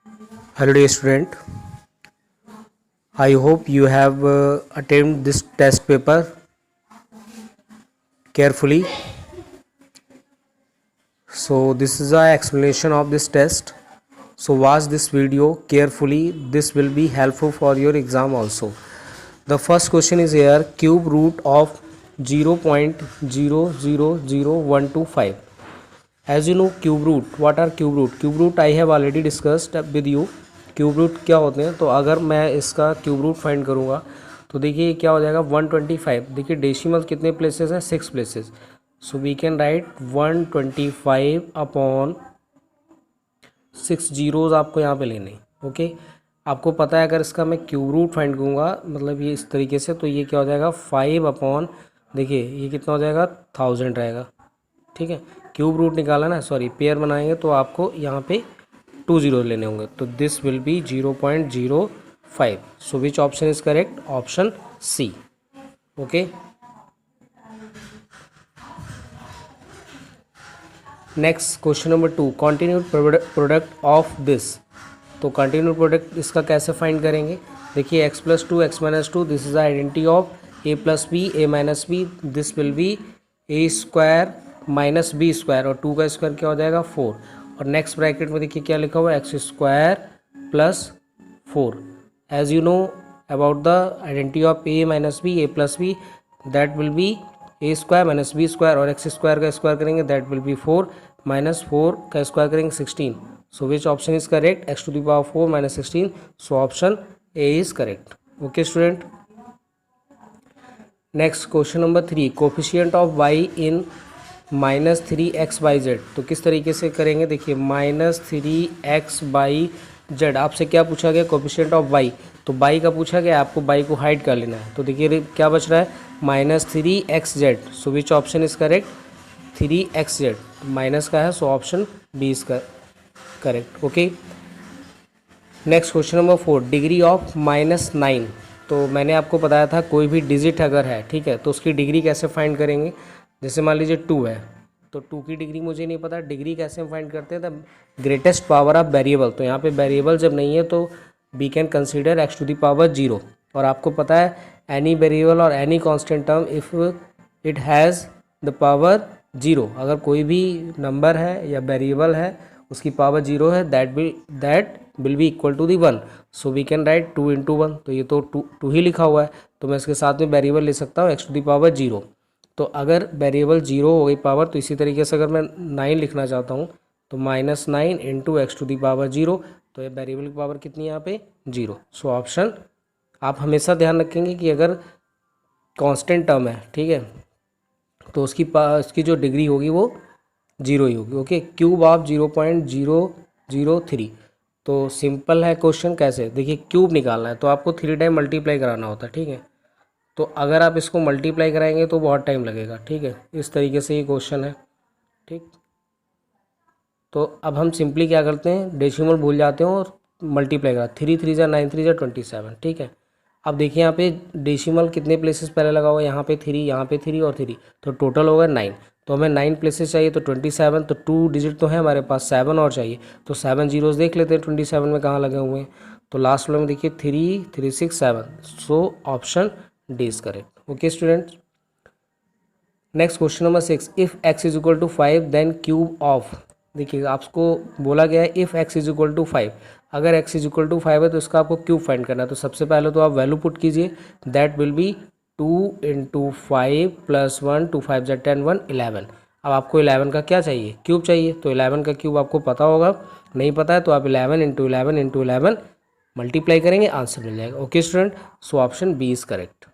Hello dear student, I hope you have attended this test paper carefully. So this is the explanation of this test. So watch this video carefully. This will be helpful for your exam also. The first question is here, cube root of 0.000125. As you know cube root, what are cube root? Cube root I have already discussed with you. Cube root क्या होते हैं, तो अगर मैं इसका cube root find करूँगा तो देखिए क्या हो जाएगा 125. देखिए डेसिमल कितने प्लेसेस हैं, 6 places. So we can write 125 upon 6 zeros आपको यहाँ पे लेने. ओके, आपको पता है अगर इसका मैं क्यूब रूट फाइंड करूँगा मतलब ये इस तरीके से, तो ये क्या हो जाएगा 5 अपॉन, देखिए ये कितना हो जाएगा 1000 रहेगा. ठीक है, क्यूब रूट निकाला ना, सॉरी पेयर बनाएंगे तो आपको यहाँ पे 2 जीरो लेने होंगे. तो this will be 0.05. So which option is correct? Option C. Okay, next question number 2, continued product of this. तो कंटिन्यूड प्रोडक्ट इसका कैसे फाइंड करेंगे? देखिए x+2 x-2, this is the identity of a + b a - b. This will be a² - b², और 2 का square क्या हो जाएगा 4. और नेक्स्ट ब्रैकेट में देखिए क्या लिखा हुआ है x² + 4. As you know about the identity of a - b a + b, that will be a² - b², और x² का स्क्वायर करेंगे दैट विल बी 4 - 4 का स्क्वायर करेंगे 16. So which option is correct? x⁴ - 16. So option A is correct. Okay student, next question number 3, coefficient of y in -3x/z. तो किस तरीके से करेंगे? देखिए -3x/z, आपसे क्या पूछा गया? Coefficient of y. तो y का पूछा गया, आपको y को हाइड कर लेना है. तो देखिए क्या बच रहा है -3xz. So which option is correct? 3xz. Minus का है, so option B is correct. Okay, next question number 4, degree of -9. तो मैंने आपको बताया था कोई भी डिजिट अगर है, ठीक है, तो उसकी डिग्री कैसे फाइंड करेंगे? जैसे मान लीजिए 2 है, तो 2 की डिग्री मुझे नहीं पता, डिग्री कैसे हम फाइंड करते हैं? The greatest power of variable. तो यहाँ पे वेरिएबल जब नहीं है तो वी कैन कंसीडर x⁴. और आपको पता है एनी वेरिएबल और any constant term if it has the power 0, अगर कोई भी नंबर है या वेरिएबल है उसकी पावर 0 है, that will be equal to the 1. So we can write 2 × 1. तो ये तो 2 ही लिखा हुआ है, तो मैं इसके साथ में वेरिएबल ले सकता हूँ x⁴. तो अगर वेरिएबल 0 हो गई पावर, तो इसी तरीके से अगर मैं 9 लिखना चाहता हूँ तो -9 × x⁴. तो ये वेरिएबल की पावर कितनी है यहाँ पे? 0. सो ऑप्शन, आप हमेशा ध्यान रखेंगे कि अगर कांस्टेंट टर्म है, ठीक है, तो उसकी जो डिग्री होगी वो 0 ही होगी. Okay, cube of 0.003. तो सिंपल है क्वेश्चन. कैसे? देखिए क्यूब निकालना है तो आपको 3 टाइम मल्टीप्लाई कराना होता है, ठीक है. तो अगर आप इसको मल्टीप्लाई कराएंगे तो बहुत टाइम लगेगा, ठीक है. इस तरीके से ये क्वेश्चन है, ठीक. तो अब हम सिंपली क्या करते हैं, डेसिमल भूल जाते हैं और मल्टीप्लाई करा. 3 3 जा 9 3 जा 27, ठीक है. अब देखिए यहाँ पे डेसिमल कितने प्लेसेस पहले लगा हुआ है, यहाँ पे 3, यहाँ पे 3 और 3, तो टोटल होगा 9. तो हमें 9 प्लेसेस चाहिए, तो 27, तो 2 डिजिट तो है हमारे पास, 7 और चाहिए, तो 7 जीरोज़ देख लेते हैं 27 में कहाँ लगे हुए हैं. तो लास्ट वाले में देखिए 3 3 6 7. So option D is correct. Okay students, next question number 6, if x = 5 then cube of. देखिए आपको बोला गया है इफ़ x = 5, अगर x = 5 है तो इसका आपको क्यूब फाइंड करना है. तो सबसे पहले तो आप वैल्यू पुट कीजिए, दैट विल बी 2 × 5 + 1, 2 5 जा 10 1 11. अब आपको 11 का क्या चाहिए? क्यूब चाहिए. तो 11 का क्यूब आपको पता होगा, नहीं पता है तो आप 11 × 11 × 11 मल्टीप्लाई करेंगे, आंसर मिल जाएगा. Okay student, so option B is correct.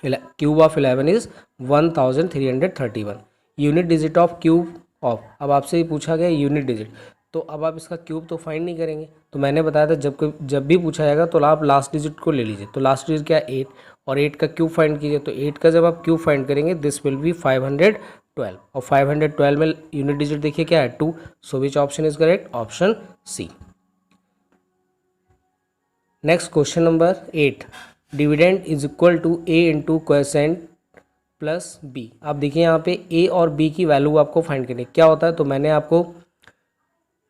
Cube of 11 is 1331. Unit digit of cube of. अब आपसे ही पूछा गया यूनिट डिजिट, तो अब आप इसका क्यूब तो फाइंड नहीं करेंगे. तो मैंने बताया था जब भी पूछा जाएगा तो आप लास्ट डिजिट को ले लीजिए. तो लास्ट डिजिट क्या? 8, और 8 का क्यूब फाइंड कीजिए. तो 8 का जब आप क्यूब फाइंड करेंगे दिस विल बी 512, और 512 में यूनिट डिजिट देखिए क्या है? 2. So which option is correct? Option C. Next question number 8, dividend is equal to a × quotient plus b. आप देखिए यहाँ पे a और b की वैल्यू आपको फाइंड करनी है. क्या होता है? तो मैंने आपको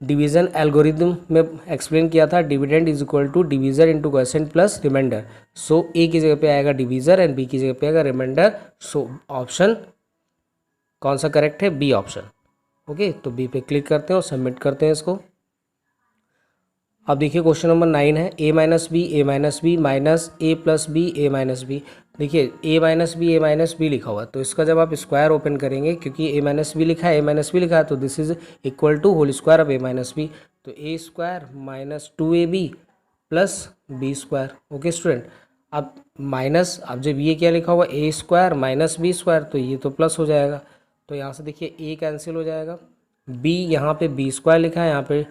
डिवीज़न एल्गोरिदम में एक्सप्लेन किया था, dividend is equal to divisor into quotient plus remainder. So A की जगह पे आएगा डिवीज़र एंड बी की जगह पे आएगा रिमाइंडर। सो ऑप्शन कौन सा करेक्ट है? B option. ओके, तो बी पे क्लिक करते हैं और सबमिट करते हैं इसको। अब देखिए क्वेश्चन नंबर 9 है ए माइनस बी माइनस ए प्लस बी ए माइनस बी। देखिए ए माइनस बी लिखा हुआ है, तो इसका जब आप स्क्वायर ओपन करेंगे, क्योंकि ए माइनस बी लिखा है, तो this is equal to whole square of A minus B. तो A square minus 2ab plus B square. Okay student, अब माइनस, अब जब ये क्या लिखा हुआ A square minus B square, तो ये तो प्लस हो जाएगा। तो यहाँ से देखिए ए कैंसिल हो जाएगा, बी यहाँ पे बी स्क्वायर लिखा है, यहाँ पे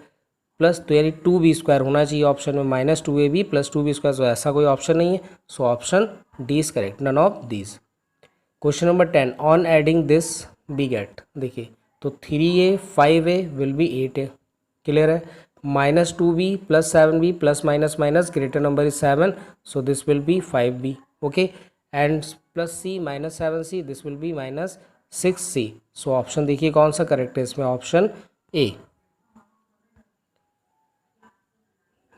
प्लस, तो यानी 2b स्क्वायर होना चाहिए ऑप्शन में, minus 2ab plus 2b square. तो ऐसा कोई ऑप्शन नहीं है, so option D is correct, none of these. Question number 10, on adding this be get. देखिए तो 3a 5a will be 8a, clear है। Minus 2b plus 7b plus minus minus greater number is 7, so this will be 5b। Okay, and plus c minus 7c, this will be minus 6c। So option देखिए कौन सा correct है इसमें, option A.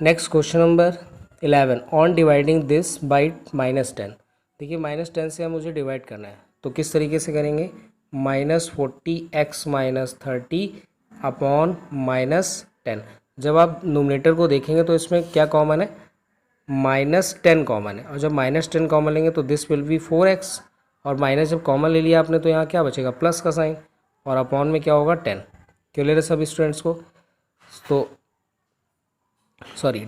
Next question number 11, on dividing this by -10। देखिए -10 से हम मुझे divide करना है, तो किस तरीके से करेंगे? -40x minus 30 upon -10। जब आप नोमिनेटर को देखेंगे तो इसमें क्या कॉमन है? -10 कॉमन है, और जब -10 कॉमन लेंगे तो दिस विल बी 4x, और माइनस जब कॉमन ले लिया आपने तो यहाँ क्या बचेगा? प्लस का साइन, और अपॉन में क्या होगा? 10। क्लियर है सभी स्टूडेंट्स को? तो सॉरी,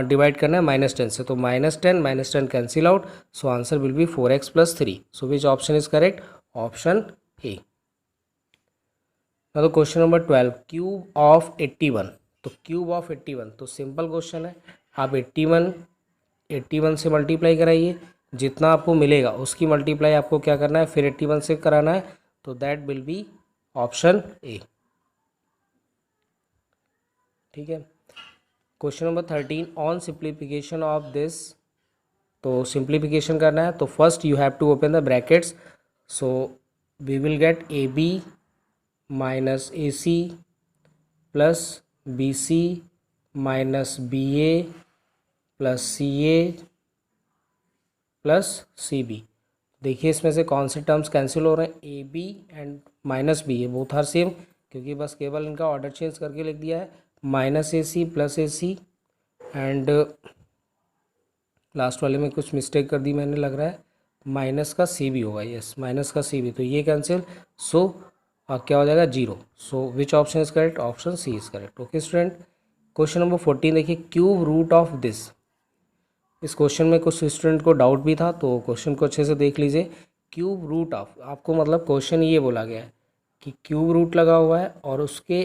डिवाइड करना है -10 से, तो -10 cancel out, so answer will be 4x plus 3। So which option is correct? Option ए। तो क्वेश्चन नंबर 12, क्यूब ऑफ 81। तो क्यूब ऑफ 81 तो सिंपल क्वेश्चन है, आप 81 से मल्टीप्लाई कराइए, जितना आपको मिलेगा उसकी मल्टीप्लाई आपको क्या करना है? फिर 81 से कराना है, तो that will be option A. ठीक है। Question number 13, on simplification of this. तो सिंप्लीफिकेशन करना है, तो first you have to open the brackets, so we will get A B minus A C plus B C minus B A plus C A plus C B. देखिए इसमें से कौन से terms cancel हो रहे हैं? A B and minus B, ये both are same, क्योंकि बस केवल इनका ऑर्डर चेंज करके लिख दिया है। Minus A C plus A C, and last वाले में कुछ मिस्टेक कर दी मैंने, लग रहा है माइनस का सी भी होगा, यस माइनस का सी भी, तो ये कैंसिल, सो क्या हो जाएगा? 0। So which option is correct? Option C is correct. Okay student, question number 14 देखिए, क्यूब रूट ऑफ दिस। इस क्वेश्चन में कुछ स्टूडेंट को डाउट भी था, तो क्वेश्चन को अच्छे से देख लीजिए। क्यूब रूट ऑफ, आपको मतलब क्वेश्चन ये बोला गया है कि क्यूब रूट लगा हुआ है और उसके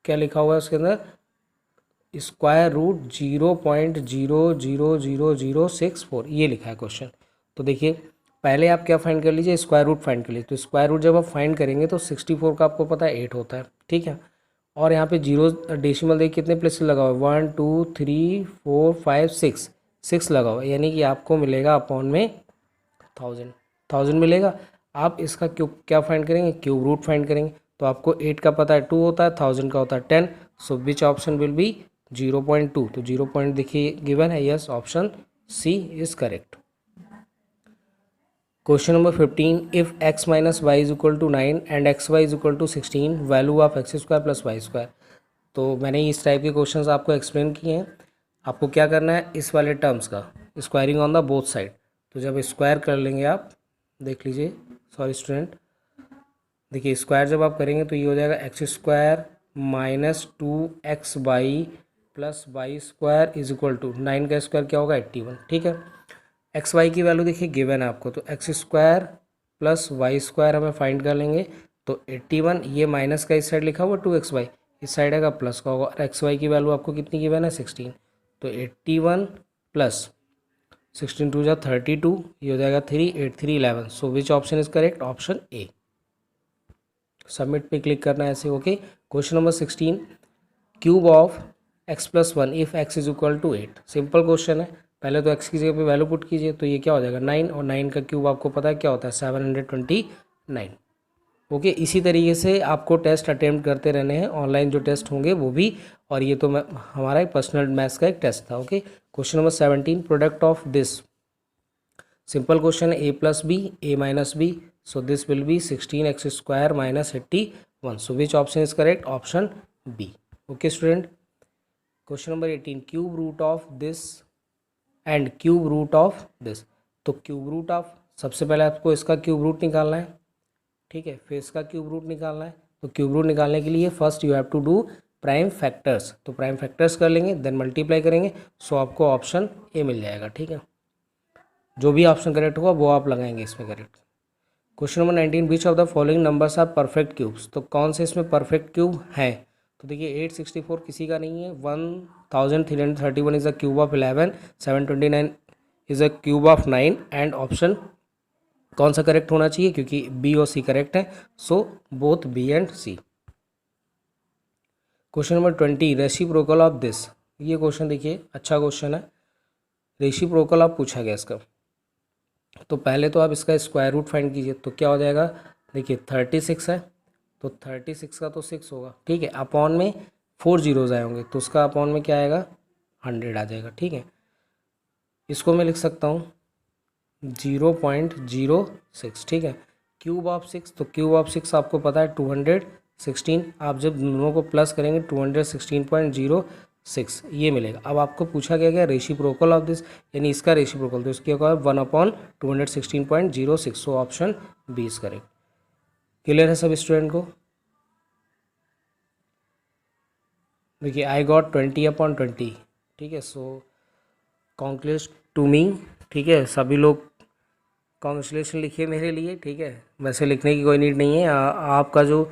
क्या लिखा हुआ है उसके अंदर? स्क्वायर रूट 0.00064, ये लिखा है क्वेश्चन। तो देखिए पहले आप क्या फाइंड कर लीजिए? स्क्वायर रूट फाइंड कर लीजिए। तो स्क्वायर रूट जब आप फाइंड करेंगे तो 64 का आपको पता है 8 होता है, ठीक है। और यहाँ पे जीरो डेसिमल देखिए कितने प्लेसेस लगा हुआ है? 1 2 3 4 5 6 लगा हुआ है, यानी कि आपको मिलेगा अपॉन में 1000 मिलेगा। आप इसका क्यूब क्या फाइंड करेंगे? क्यूब रूट फाइंड करेंगे। तो आपको 8 का पता है 2 होता है, 1000 का होता है 10, so which option will be 0.2। तो 0 पॉइंट देखिए गिवन है, yes option C is correct. Question number 15, if x minus Y is equal to 9 and X Y is equal to 16, value of X square plus Y square. तो मैंने इस type के questions आपको explain किए हैं। आपको क्या करना है? इस वाले टर्म्स का squaring on the both side. तो जब स्क्वायर कर लेंगे आप, देख लीजिए, सॉरी स्टूडेंट, देखिए स्क्वायर जब आप करेंगे तो ये हो जाएगा X square minus 2x Y plus Y square is equal to 9 का स्क्वायर क्या होगा? 81, ठीक है। एक्स वाई की वैल्यू देखिए गिवन है आपको, तो X square plus Y square हमें फाइंड कर लेंगे। तो 81, ये माइनस का इस साइड लिखा हुआ 2x वाई, इस साइड आएगा प्लस का होगा, और एक्स वाई की वैल्यू आपको कितनी गिवन है? 16। तो 81 प्लस 16 2 जा 32, ये हो जाएगा 3 8 3 11। So which option is correct? Option A. Submit पे क्लिक करना है ऐसे। Okay, question number 16, cube of x plus 1 if x is equal to 8। Simple question है, पहले तो x की जगह पे वैल्यू पुट कीजिए, तो ये क्या हो जाएगा? 9, और 9 का क्यूब आपको पता है क्या होता है? 729। ओके, इसी तरीके से आपको टेस्ट अटेम्प्ट करते रहने हैं, ऑनलाइन जो टेस्ट होंगे वो भी। और ये तो हमारा एक पर्सनल मैथ्स का एक टेस्ट था। Okay, question number 17, product of this. Simple question, a plus B, a minus B, so this will be 16x square minus 81, so which option is correct? Option B. Okay student, question number 18, cube root of this and cube root of this. तो cube root of, सबसे पहले आपको इसका cube root निकालना है, ठीक है, फिर इसका क्यूब रूट निकालना है। तो क्यूब रूट निकालने के लिए first you have to do prime factors, तो प्राइम फैक्टर्स कर लेंगे, देन मल्टीप्लाई करेंगे, सो आपको ऑप्शन ए मिल जाएगा। ठीक है, जो भी ऑप्शन करेक्ट होगा वो आप लगाएंगे इसमें correct. Question number 19, which of the following numbers are perfect cubes. तो कौन से इसमें परफेक्ट क्यूब हैं? तो देखिए 864 किसी का नहीं है, 1331 is a cube of 11, 729 is a cube of 9, and option कौन सा करेक्ट होना चाहिए, क्योंकि बी और सी करेक्ट है, so both B and C. Question number 20, reciprocal of this. ये क्वेश्चन देखिए अच्छा क्वेश्चन है, रेसिप्रोकल ऑफ पूछा गया इसका। तो पहले तो आप इसका स्क्वायर रूट फाइंड कीजिए, तो क्या हो जाएगा? देखिए 36 है, तो 36 का तो 6 होगा, ठीक है, अपॉन में 4 जीरोज आए होंगे, तो उसका अपॉन में क्या आएगा? 100 आ जाएगा। ठीक है, इसको मैं लिख सकता हूँ 0.06। ठीक है, क्यूब ऑफ 6, तो क्यूब ऑफ 6 आपको पता है 216, आप जब दोनों को प्लस करेंगे 216.06 ये मिलेगा। अब आपको पूछा गया क्या? रेसिप्रोकल ऑफ दिस, यानी इसका रेसिप्रोकल, तो इसकी होगा 1/216.06, so option B is correct. Clear है सब स्टूडेंट को? देखिए आई गॉट 20/20, ठीक है, सो कॉन्ग्रेचुलेशन टू मी। ठीक है, सभी लोग कॉन्ग्रेचुलेशन लिखिए मेरे लिए। ठीक है, वैसे लिखने की कोई नीड नहीं है, आपका जो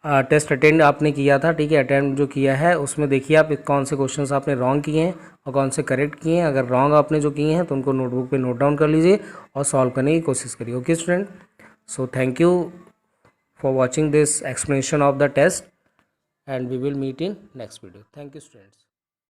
टेस्ट अटेंड आपने किया था, ठीक है, अटेंड जो किया है उसमें देखिए आप कौन से क्वेश्चंस आपने रॉन्ग किए हैं और कौन से करेक्ट किए हैं। अगर रॉन्ग आपने जो किए हैं तो उनको नोटबुक पे नोट डाउन कर लीजिए और सॉल्व करने की कोशिश करिए। Okay student, so thank you for watching this explanation of the test and we will meet in next video. Thank you students.